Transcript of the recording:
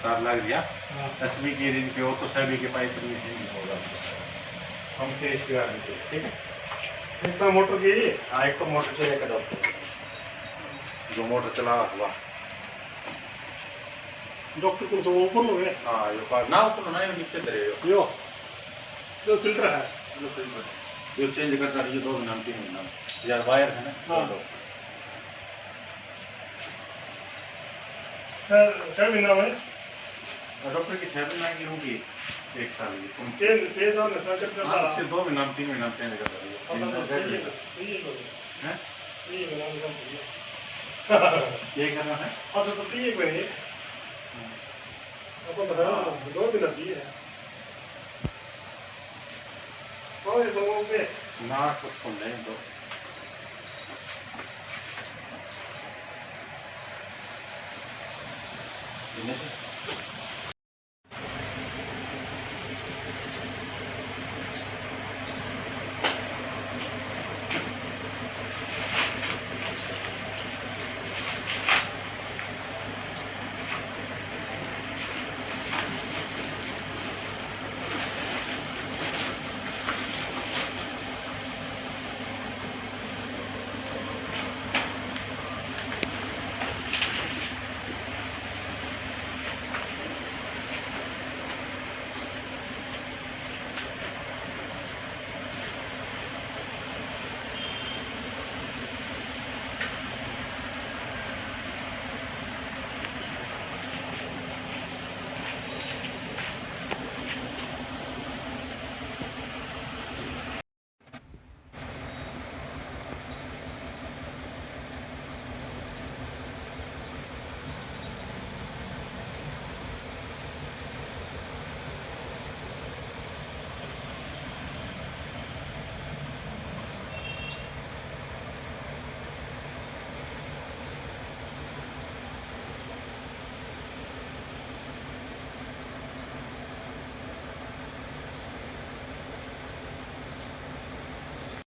तार लग गया SB की रिंग पे हो तो सभी के पाइप में नहीं होगा। हम तेज की गारंटी ठीक है। एक तो मोटर की हाँ एक तो मोटर चले का डॉक्टर जो मोटर चला हुआ डॉक्टर को तो ओपन हो गया। हाँ यो पार ना ओपन ना ये नीचे दे यो जो फिल्टर है जो फिल्टर जो चेंज करता है ये 2 महीना 3 महीना यार वायर है ना हाँ क्या महीना में डॉक्टर की 6 महीना की होगी 1 साल की तुम चेंज चेंज होने से जब करता हाँ सिर्फ 2 महीना 3 महीना चेंज करता है हैं ये करना है अच्छा तो ठीक है भाई अपन तो 2 दिन चाहिए और ये लोगों पे ना कुछ तो नहीं दो दिनेश